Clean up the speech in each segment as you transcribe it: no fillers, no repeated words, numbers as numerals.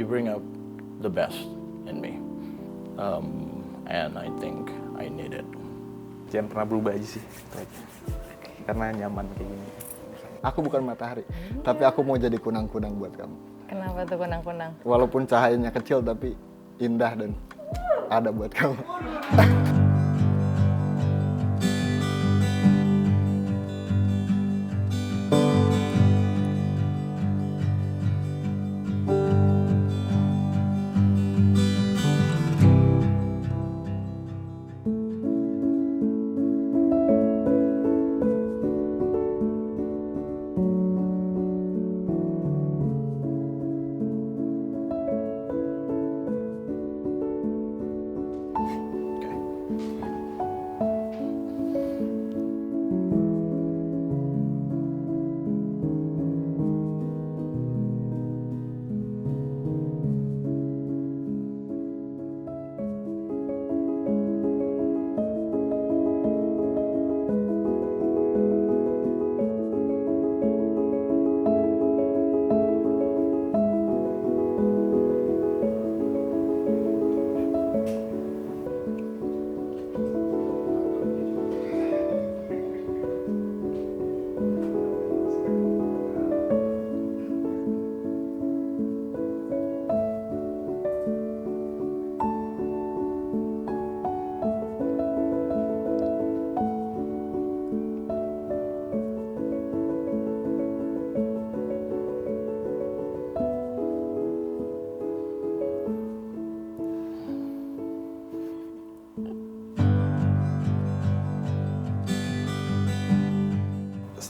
you bring up the best in me, and I think I need it. Jangan pernah berubah aja sih, itu aja. Karena nyaman kayak gini. Aku bukan matahari, tapi aku mau jadi kunang-kunang buat kamu. Kenapa tuh kunang-kunang? Walaupun cahayanya kecil, tapi indah dan ada buat kamu.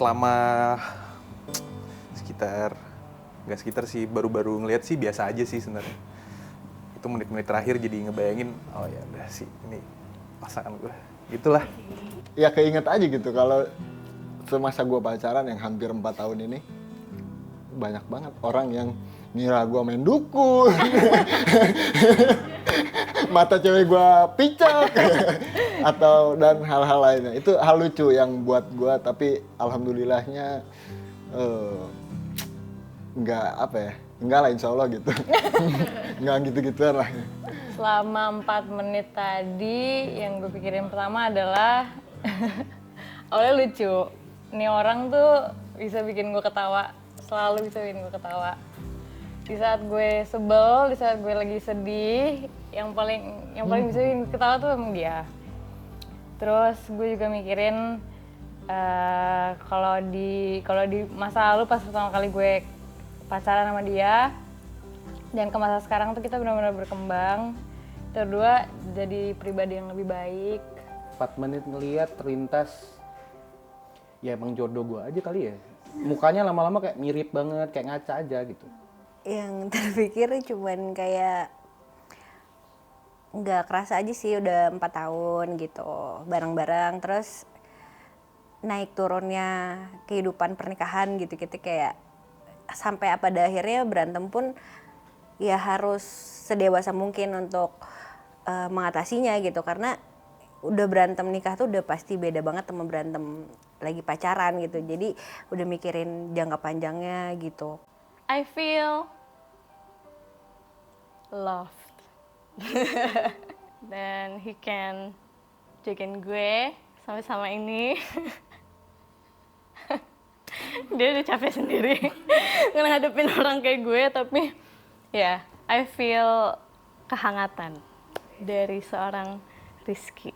Selama nggak sekitar sih, baru-baru ngeliat sih biasa aja sih sebenarnya. Itu menit-menit terakhir jadi ngebayangin, oh ya udah sih ini pasangan gue, gitulah. Ya keinget aja gitu kalau semasa gue pacaran yang hampir 4 tahun ini, banyak banget orang yang ngira gue main dukun, mata cewek gue picak, atau dan hal-hal lainnya. Itu hal lucu yang buat gue, tapi alhamdulillahnya enggak lah, insya Allah gitu. Enggak gitu-gituan lah. Selama 4 menit tadi, yang gue pikirin pertama adalah awalnya lucu. Nih orang tuh bisa bikin gue ketawa, selalu bisa bikin gue ketawa. Di saat gue sebel, di saat gue lagi sedih, yang paling bisa bikin ketawa tuh emang dia. Terus gue juga mikirin kalau di masa lalu pas pertama kali gue pacaran sama dia, dan ke masa sekarang tuh kita benar-benar berkembang. Kedua, jadi pribadi yang lebih baik. 4 menit ngeliat terlintas, ya emang jodoh gue aja kali ya. Mukanya lama-lama kayak mirip banget, kayak ngaca aja gitu. Yang terpikir cuman kayak nggak kerasa aja sih udah 4 tahun gitu bareng-bareng, terus naik turunnya kehidupan pernikahan gitu-gitu, kayak sampai pada akhirnya berantem pun ya harus sedewasa mungkin untuk mengatasinya gitu, karena udah berantem nikah tuh udah pasti beda banget sama berantem lagi pacaran gitu, jadi udah mikirin jangka panjangnya gitu. I feel loved. Dan he can jagain gue sampai sama ini. Dia udah capek sendiri ngadepin orang kayak gue, tapi ya, I feel kehangatan dari seorang Rizky.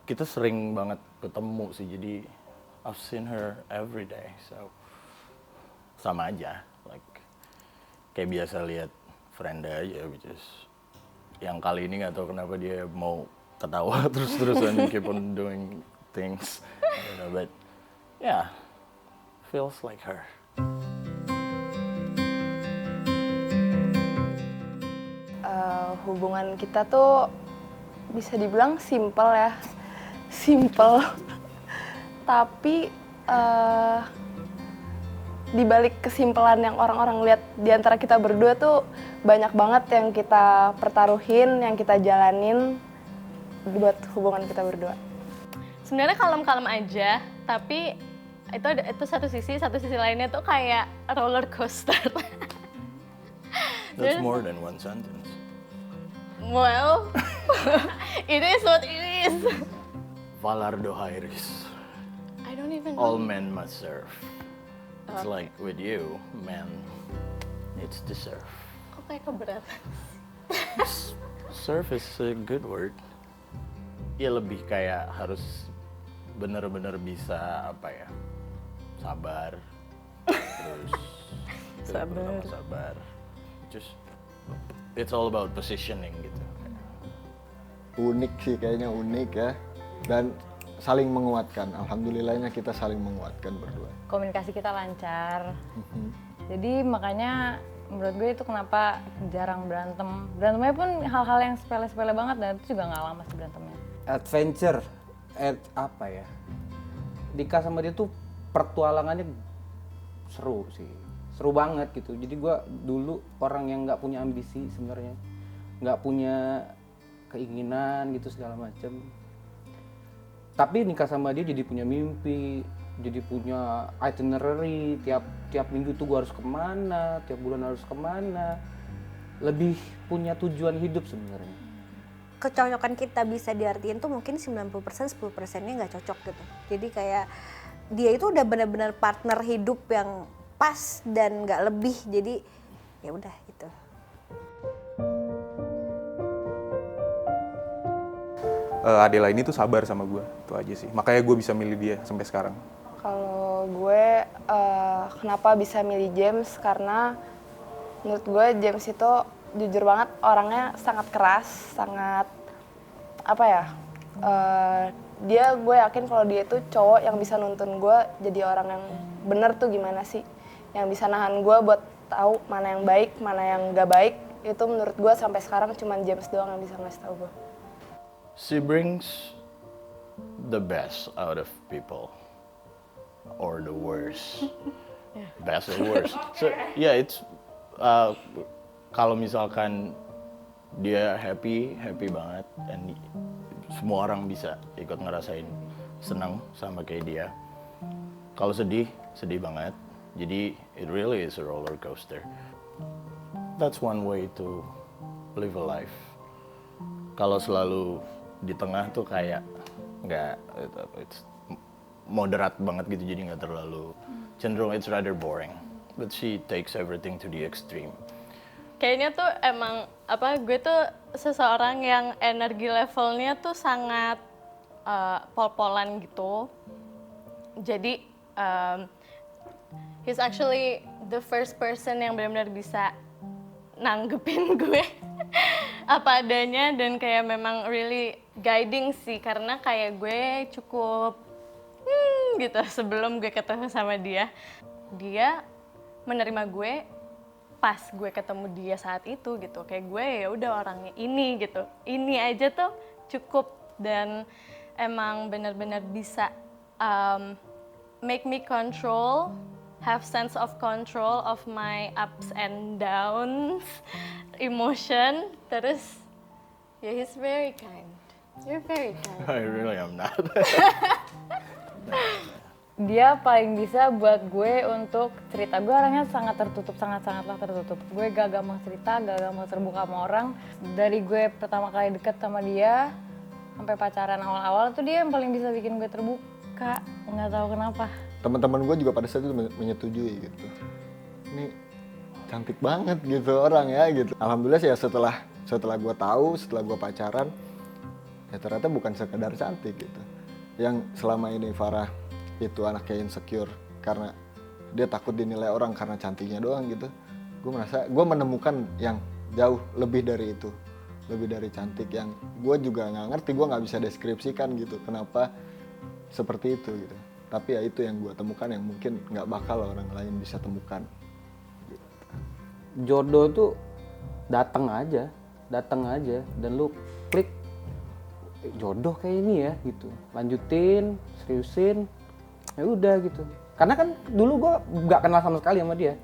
Kita sering banget ketemu sih, jadi I've seen her every day, so sama aja, like kayak biasa lihat Frenda aja, which is yang kali ini nggak tahu kenapa dia mau ketawa terus-terusan and keep on doing things, I don't know, but yeah, feels like her. Hubungan kita tuh bisa dibilang simple ya, simple. Tapi di balik kesimpelan yang orang-orang lihat di antara kita berdua tuh banyak banget yang kita pertaruhin, yang kita jalanin buat hubungan kita berdua. Sebenarnya kalem-kalem aja, tapi itu satu sisi lainnya tuh kayak roller coaster. That's more than one sentence. Well, it is what it is. Valardo Iris. I don't even All know. men must serve. It's like with you, man needs to serve. Kok kayak keberatan? Serve is a good word. Ya lebih kayak harus bener-bener bisa apa ya, sabar. Terus sabar. Just it's all about positioning gitu. Unik sih, kayaknya unik ya. Dan saling menguatkan. Alhamdulillahnya kita saling menguatkan berdua. Komunikasi kita lancar. Jadi makanya menurut gue itu kenapa jarang berantem. Berantemnya pun hal-hal yang sepele-sepele banget dan itu juga nggak lama sih berantemnya. Adventure, apa ya? Dika sama dia tuh pertualangannya seru sih, seru banget gitu. Jadi gue dulu orang yang nggak punya ambisi sebenarnya, nggak punya keinginan gitu segala macem. Tapi nikah sama dia jadi punya mimpi, jadi punya itinerary, tiap minggu tuh gue harus kemana, tiap bulan harus kemana. Lebih punya tujuan hidup sebenarnya. Kecocokan kita bisa diartiin tuh mungkin 90%, 10%-nya nggak cocok gitu. Jadi kayak dia itu udah benar-benar partner hidup yang pas dan nggak lebih. Jadi ya udah gitu. Adela ini tuh sabar sama gue, itu aja sih. Makanya gue bisa milih dia sampai sekarang. Kalau gue kenapa bisa milih James, karena menurut gue James itu jujur banget orangnya sangat keras, sangat apa ya, gue yakin kalau dia itu cowok yang bisa nuntun gue jadi orang yang bener tuh gimana sih, yang bisa nahan gue buat tahu mana yang baik, mana yang gak baik. Itu menurut gue sampai sekarang cuman James doang yang bisa ngasih tahu gue. She brings the best out of people, or the worst. Best or worst. So yeah, it's kalau misalkan dia happy banget, dan semua orang bisa ikut ngerasain senang sama kayak dia. Kalau sedih banget. Jadi it really is a roller coaster. That's one way to live a life. Kalau selalu di tengah tuh kayak nggak, it's moderat banget gitu, jadi nggak terlalu cenderung, it's rather boring. But she takes everything to the extreme. Kayaknya tuh emang gue tuh seseorang yang energi levelnya tuh sangat pol-polan gitu. Jadi he's actually the first person yang benar-benar bisa nanggepin gue apa adanya, dan kayak memang really guiding sih, karena kayak gue cukup gitu sebelum gue ketemu sama dia menerima gue pas gue ketemu dia saat itu gitu. Kayak gue ya udah orangnya ini gitu, ini aja tuh cukup, dan emang benar-benar bisa make me have sense of control of my ups and downs, emotion. Terus ya he's very kind. You're very kind. I really am not. Dia paling bisa buat gue untuk cerita. Gue orangnya sangat tertutup, sangatlah tertutup. Gue gak gampang cerita, gak gampang terbuka sama orang. Dari gue pertama kali deket sama dia sampai pacaran awal-awal tuh dia yang paling bisa bikin gue terbuka. Nggak tahu kenapa. Teman-teman gue juga pada saat itu menyetujui gitu. Ini cantik banget gitu orang ya gitu. Alhamdulillah sih ya, setelah gue tahu, setelah gue pacaran, ya ternyata bukan sekedar cantik gitu. Yang selama ini Farah itu anaknya insecure karena dia takut dinilai orang karena cantiknya doang gitu. Gue merasa gue menemukan yang jauh lebih dari itu, lebih dari cantik, yang gue juga nggak ngerti, gue nggak bisa deskripsikan gitu kenapa seperti itu gitu. Tapi ya itu yang gue temukan yang mungkin nggak bakal orang lain bisa temukan. Jodoh tuh datang aja dan lu klik jodoh kayak ini ya gitu, lanjutin, seriusin, ya udah gitu. Karena kan dulu gue nggak kenal sama sekali sama dia,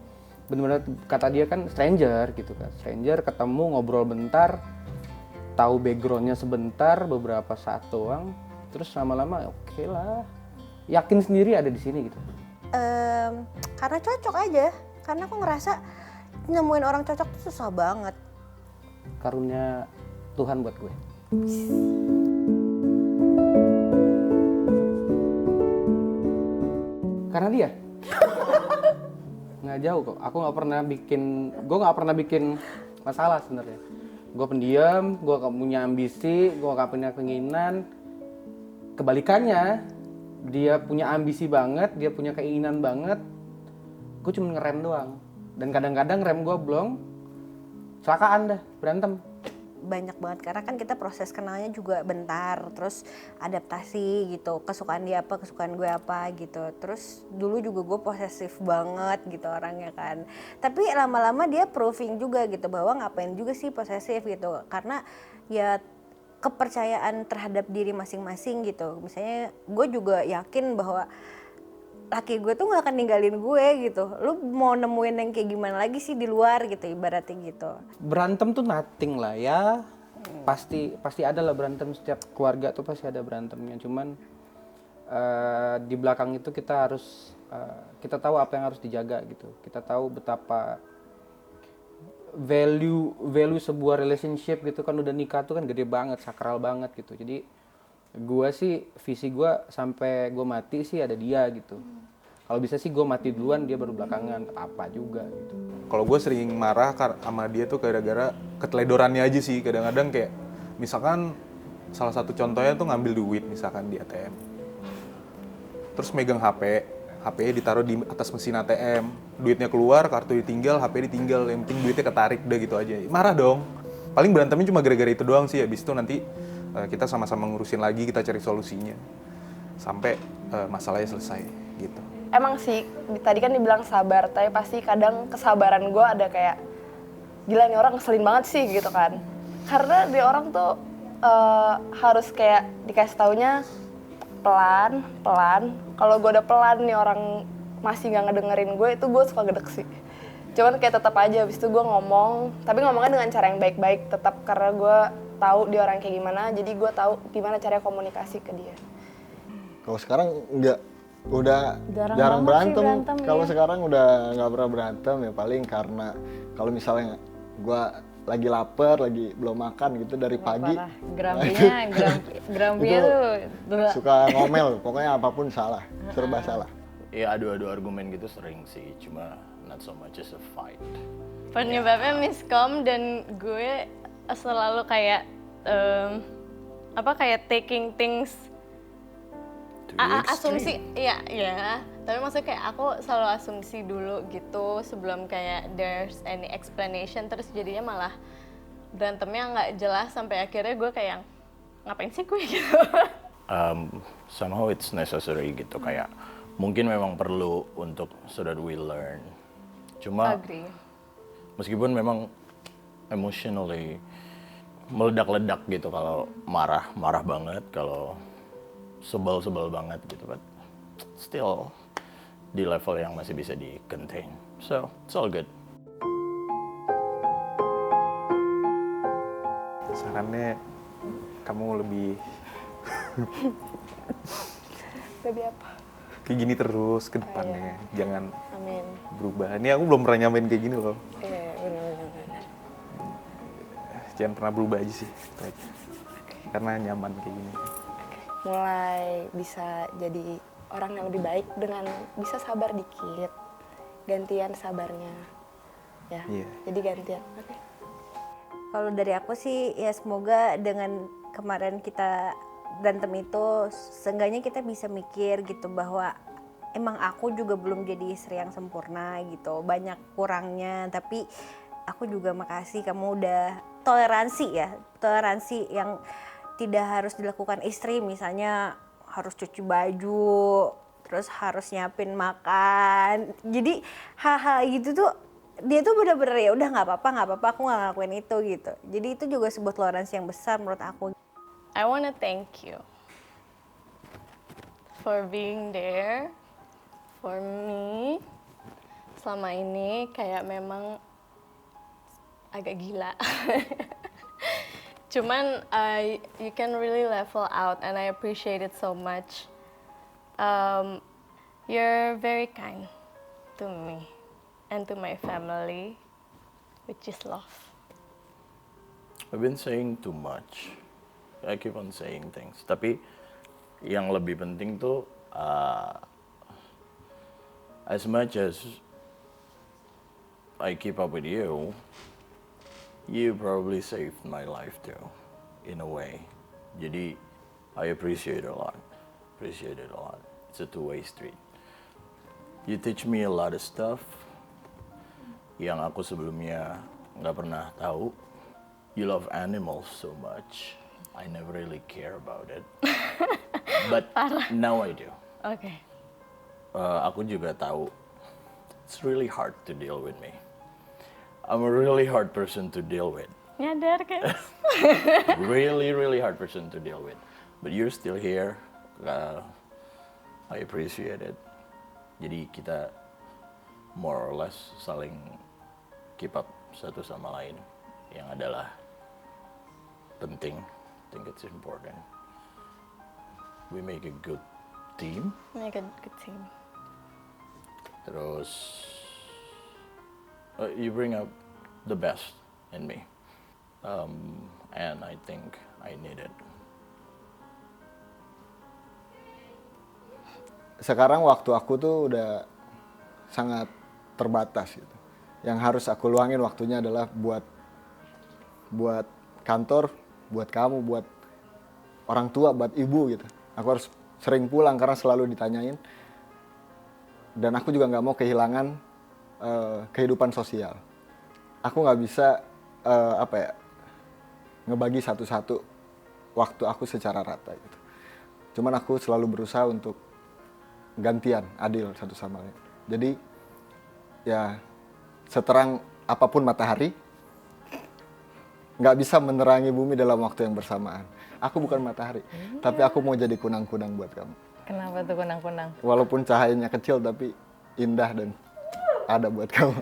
benar-benar kata dia kan stranger gitu kan, stranger ketemu ngobrol bentar, tahu backgroundnya sebentar, beberapa saat doang, terus lama-lama oke lah, yakin sendiri ada di sini gitu. Karena cocok aja, karena aku ngerasa nemuin orang cocok tuh susah banget. Karunia Tuhan buat gue. Karena dia nggak jauh kok. Gue nggak pernah bikin masalah sebenarnya. Gue pendiam, gue gak punya ambisi, gue gak punya keinginan. Kebalikannya, dia punya ambisi banget, dia punya keinginan banget. Gue cuma ngerem doang. Dan kadang-kadang rem gue blong, celakaan dah, berantem. Banyak banget karena kan kita proses kenalnya juga bentar, terus adaptasi gitu, kesukaan dia apa, kesukaan gue apa gitu. Terus dulu juga gue posesif banget gitu orangnya kan, tapi lama-lama dia proving juga gitu bahwa ngapain juga sih posesif gitu, karena ya kepercayaan terhadap diri masing-masing gitu. Misalnya gue juga yakin bahwa laki gue tuh gak akan ninggalin gue gitu. Lu mau nemuin yang kayak gimana lagi sih di luar gitu, ibaratnya gitu. Berantem tuh nothing lah ya. Pasti ada lah berantem, setiap keluarga tuh pasti ada berantemnya. Cuman di belakang itu kita harus kita tahu apa yang harus dijaga gitu. Kita tahu betapa value sebuah relationship gitu kan, udah nikah tuh kan gede banget, sakral banget gitu. Jadi gua sih, visi gua sampai gua mati sih ada dia gitu. Kalau bisa sih gua mati duluan, dia baru belakangan, apa juga gitu. Kalau gue sering marah sama dia tuh gara-gara keteledorannya aja sih. Kadang-kadang kayak misalkan salah satu contohnya tuh ngambil duit misalkan di ATM, terus megang HP-nya ditaruh di atas mesin ATM, duitnya keluar, kartu ditinggal, HP ditinggal, yang penting duitnya ketarik, udah gitu aja. Marah dong. Paling berantemnya cuma gara-gara itu doang sih. Habis itu nanti kita sama-sama ngurusin lagi, kita cari solusinya sampai masalahnya selesai gitu. Emang sih, tadi kan dibilang sabar, tapi pasti kadang kesabaran gue ada kayak, gila nih orang ngeselin banget sih gitu kan. Karena dia orang tuh harus kayak dikasih taunya pelan. Kalau gue udah pelan nih orang masih gak ngedengerin gue, itu gue suka gedek sih. Cuman kayak tetap aja, habis itu gue ngomong, tapi ngomongnya dengan cara yang baik-baik tetap, karena gue tahu dia orang kayak gimana, jadi gue tahu gimana cara komunikasi ke dia. Kalau sekarang udah banget jarang berantem. sih berantem, Kalau ya. sekarang udah nggak pernah berantem, ya paling karena kalau misalnya gua lagi lapar, lagi belum makan gitu dari pagi, Parah. Grampinya tuh suka ngomel, pokoknya apapun salah, serba salah. Ya adu-adu argumen gitu sering sih, cuma not so much as a fight. penyebabnya miskom, dan gue selalu kayak kayak taking things To the asumsi, extreme. iya, tapi maksudnya kayak aku selalu asumsi dulu gitu sebelum kayak there's any explanation, terus jadinya malah berantemnya nggak jelas sampai akhirnya gue kayak ngapain sih gue gitu. Somehow it's necessary gitu, kayak mungkin memang perlu untuk so that we learn. Cuma Agree. meskipun memang emotionally meledak-ledak gitu kalau marah banget, kalau sebel banget gitu, but still di level yang masih bisa di contain, so it's all good. Sarannya kamu lebih Lebih apa? kayak gini terus ke depannya, jangan Amin. berubah. Ini aku belum pernah nyamain kayak gini loh. Iya, benar. Jangan pernah berubah aja sih, itu aja. Karena nyaman kayak gini. Mulai bisa jadi orang yang lebih baik dengan bisa sabar dikit, gantian sabarnya, ya. Iya. Jadi gantian. Oke. Kalau dari aku sih ya semoga dengan kemarin kita berantem itu seenggaknya kita bisa mikir gitu bahwa emang aku juga belum jadi istri yang sempurna gitu, banyak kurangnya, tapi aku juga makasih kamu udah toleransi yang tidak harus dilakukan istri, misalnya harus cuci baju, terus harus nyiapin makan. Jadi hal-hal gitu tuh dia tuh bener-bener ya udah nggak apa-apa aku nggak ngelakuin itu gitu. Jadi itu juga sebuah toleransi yang besar menurut aku. I wanna thank you for being there for me selama ini. Kayak memang agak gila. Cuman you can really level out and I appreciate it so much. You're very kind to me and to my family. which is love. I've been saying too much. I keep on saying things. Tapi yang lebih penting tuh as much as I keep up with you, you probably saved my life too, in a way. Jadi I appreciate it a lot. Appreciate it a lot. It's a two-way street. You teach me a lot of stuff yang aku sebelumnya nggak pernah tahu. You love animals so much. I never really care about it. But now I do. Oke. Aku juga tahu it's really hard to deal with me. I'm a really hard person to deal with. Nyadar kan? Really, really hard person to deal with. But you're still here. I appreciate it. Jadi kita more or less saling keep up satu sama lain. Yang adalah penting. I think it's important. We make a good team. Make a good team. Terus you bring up the best in me. And I think I need it. Sekarang waktu aku tuh udah sangat terbatas gitu. Yang harus aku luangin waktunya adalah buat kantor, buat kamu, buat orang tua, buat ibu gitu. Aku harus sering pulang karena selalu ditanyain. Dan aku juga nggak mau kehilangan kehidupan sosial. Aku nggak bisa ngebagi satu-satu waktu aku secara rata gitu. Cuman aku selalu berusaha untuk gantian, adil satu sama lain. Jadi ya seterang apapun matahari, nggak bisa menerangi bumi dalam waktu yang bersamaan. Aku bukan matahari, tapi aku mau jadi kunang-kunang buat kamu. Kenapa tuh kunang-kunang? Walaupun cahayanya kecil, tapi indah dan ada buat kamu.